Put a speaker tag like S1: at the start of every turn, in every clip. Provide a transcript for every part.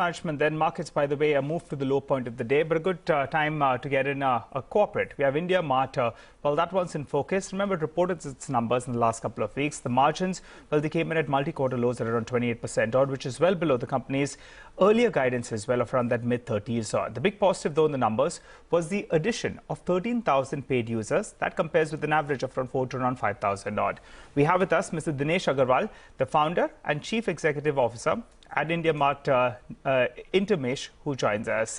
S1: Management then. Markets, by the way, are moved to the low point of the day, but a good time to get in a corporate. We have IndiaMART. Well, that one's in focus. Remember, it reported its numbers in the last couple of weeks. The margins, well, they came in at multi-quarter lows at around 28% odd, which is well below the company's earlier guidance as well of around that mid-30s odd. The big positive, though, in the numbers was the addition of 13,000 paid users. That compares with an average of around 4 to around 5,000 odd. We have with us Mr. Dinesh Agarwal, the founder and Chief Executive Officer at IndiaMART, Intermesh, who joins us.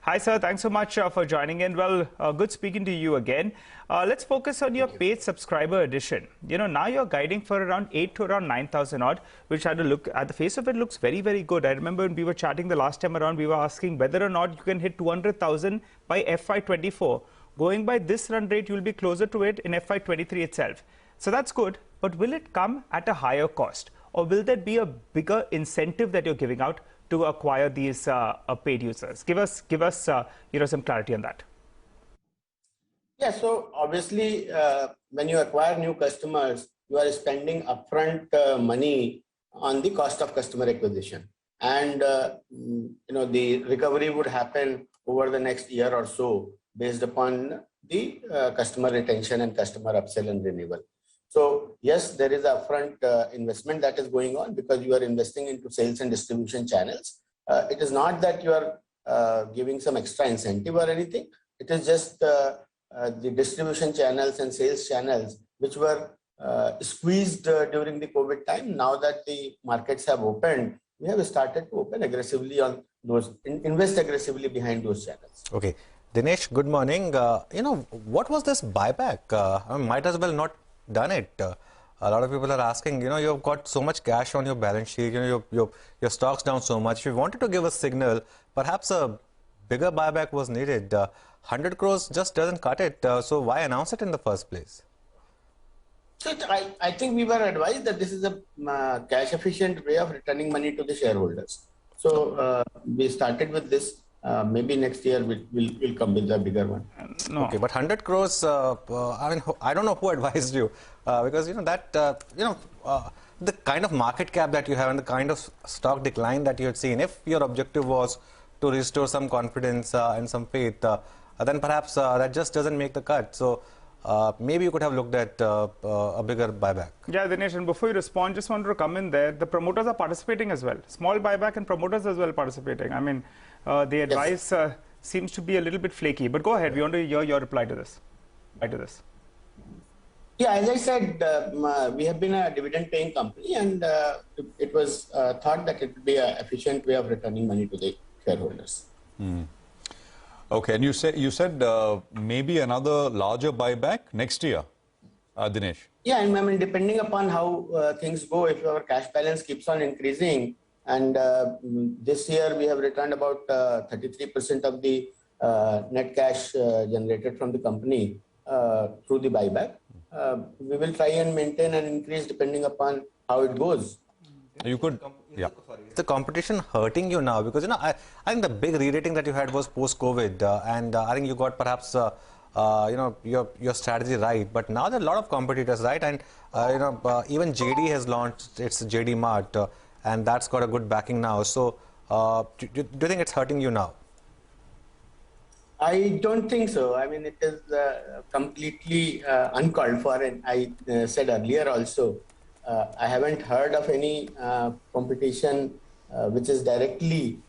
S1: Hi, sir. Thanks so much for joining in. Well, good speaking to you again. Let's focus on your paid subscriber addition. You know, now you're guiding for around 8 to around 9,000 odd, which had a look at the face of it looks very, very good. I remember when we were chatting the last time around, we were asking whether or not you can hit 200,000 by FY24. Going by this run rate, you'll be closer to it in FY23 itself. So that's good, but will it come at a higher cost? Or will there be a bigger incentive that you're giving out to acquire these paid users? Give us some clarity on that.
S2: Yeah, so obviously, when you acquire new customers, you are spending upfront money on the cost of customer acquisition, and the recovery would happen over the next year or so based upon the customer retention and customer upsell and renewal. So yes, there is upfront investment that is going on because you are investing into sales and distribution channels. It is not that you are giving some extra incentive or anything. It is just the distribution channels and sales channels which were squeezed during the COVID time. Now that the markets have opened, we have started to open aggressively on those, invest aggressively behind those channels.
S3: Okay, Dinesh, good morning. What was this buyback? I might as well not done it. A lot of people are asking, you've got so much cash on your balance sheet, your stock's down so much. If you wanted to give a signal, perhaps a bigger buyback was needed. 100 crores just doesn't cut it. So why announce it in the first place?
S2: So I think we were advised that this is a cash efficient way of returning money to the shareholders. So we started with this. Maybe next year we'll come with a bigger one.
S1: No.
S3: Okay, but 100 crores, I don't know who advised you, because the kind of market cap that you have and the kind of stock decline that you had seen, if your objective was to restore some confidence and some faith, then perhaps that just doesn't make the cut. So maybe you could have looked at a bigger buyback.
S1: Yeah, Dinesh, and before you respond, just wanted to come in there. The promoters are participating as well. Small buyback and promoters as well participating. I mean, the advice seems to be a little bit flaky. But go ahead. We want to hear your reply to this.
S2: Yeah, as I said, we have been a dividend-paying company, and it was thought that it would be an efficient way of returning money to the shareholders.
S4: Okay, and you said maybe another larger buyback next year, Dinesh.
S2: Yeah, and I mean, depending upon how things go, if our cash balance keeps on increasing, and this year we have returned about 33% of the net cash generated from the company through the buyback. We will try and maintain and increase depending upon how it goes.
S4: You could, yeah.
S3: Is the competition hurting you now? Because I think the big re-rating that you had was post-COVID, and I think you got perhaps your strategy right. But now there are a lot of competitors, right? And even JD has launched its JD Mart, and that's got a good backing now. So do you think it's hurting you now?
S2: I don't think so. I mean, it is completely uncalled for, and I said earlier also. I haven't heard of any competition which is directly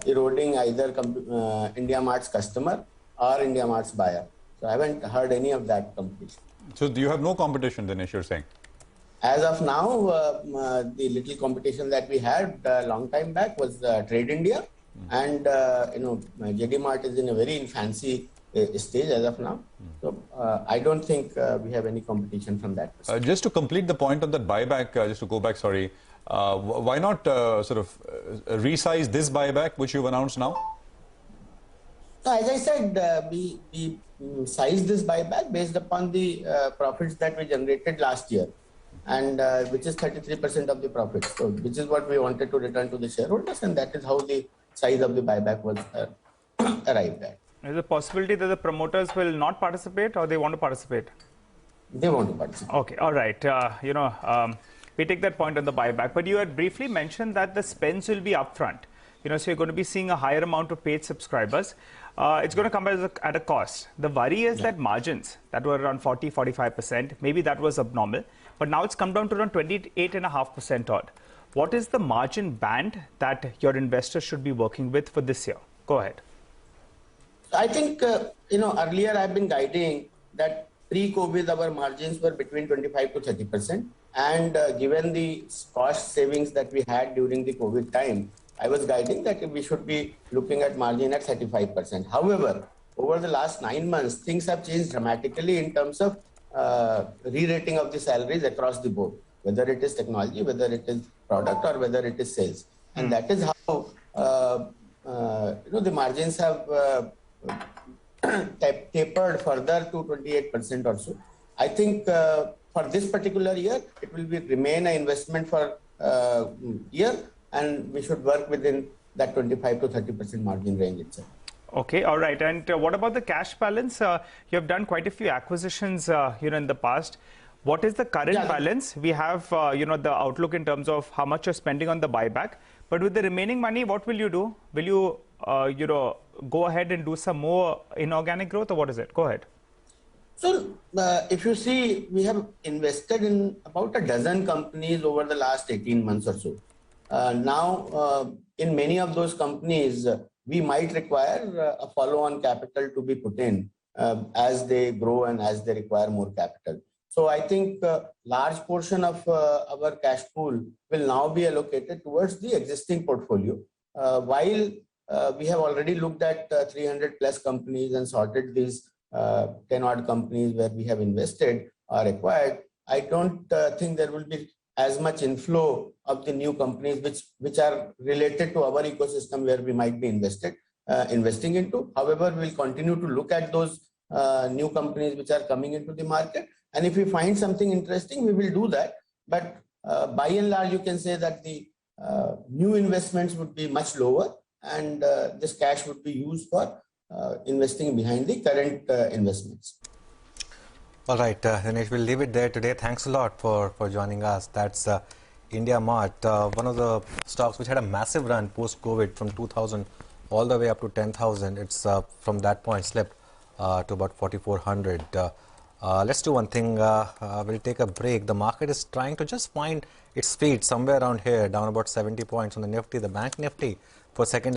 S2: eroding either IndiaMART's customer or IndiaMART's buyer. So I haven't heard any of that competition.
S4: So you have no competition, Dinesh, you're saying?
S2: As of now, the little competition that we had a long time back was Trade India, and JD Mart is in a very infancy stage as of now. So I don't think we have any competition from that perspective.
S4: Just to complete the point on that buyback, just to go back, sorry, why not resize this buyback which you've announced now?
S2: So as I said, we sized this buyback based upon the profits that we generated last year, and which is 33% of the profits. So which is what we wanted to return to the shareholders, and that is how the size of the buyback was arrived at.
S1: Is there a possibility that the promoters will not participate, or they want to participate?
S2: They want to participate.
S1: Okay, all right. We take that point on the buyback. But you had briefly mentioned that the spends will be upfront. so you're going to be seeing a higher amount of paid subscribers. It's going to come at a cost. The worry is that margins that were around 40-45%, maybe that was abnormal, but now it's come down to around 28.5% odd. What is the margin band that your investors should be working with for this year? Go ahead.
S2: I think, earlier I've been guiding that pre-COVID our margins were between 25 to 30%. And given the cost savings that we had during the COVID time, I was guiding that we should be looking at margin at 35%. However, over the last 9 months, things have changed dramatically in terms of re-rating of the salaries across the board, whether it is technology, whether it is product, or whether it is sales. And that is how the margins have tapered further to 28% or so. I think for this particular year, it will remain an investment for year, and we should work within that 25 to 30% margin range itself.
S1: Okay, all right. And what about the cash balance? You have done quite a few acquisitions, in the past. What is the current balance? We have, the outlook in terms of how much you're spending on the buyback. But with the remaining money, what will you do? Will you, go ahead and do some more inorganic growth, or what is it? Go ahead.
S2: So, if you see, we have invested in about a dozen companies over the last 18 months or so. Now, in many of those companies, we might require a follow-on capital to be put in as they grow and as they require more capital. So I think a large portion of our cash pool will now be allocated towards the existing portfolio. While we have already looked at 300 plus companies and sorted these 10 odd companies where we have invested or acquired, I don't think there will be as much inflow of the new companies which are related to our ecosystem where we might be investing into. However, we'll continue to look at those new companies which are coming into the market. And if we find something interesting, we will do that. But by and large, you can say that the new investments would be much lower, and this cash would be used for investing behind the current investments.
S3: All right, Dinesh, we'll leave it there today. Thanks a lot for joining us. That's IndiaMART, one of the stocks which had a massive run post-COVID from 2000 all the way up to 10,000. It's from that point slipped to about 4,400. Let's do one thing. We'll take a break. The market is trying to just find its feet somewhere around here, down about 70 points on the Nifty, the Bank Nifty for second.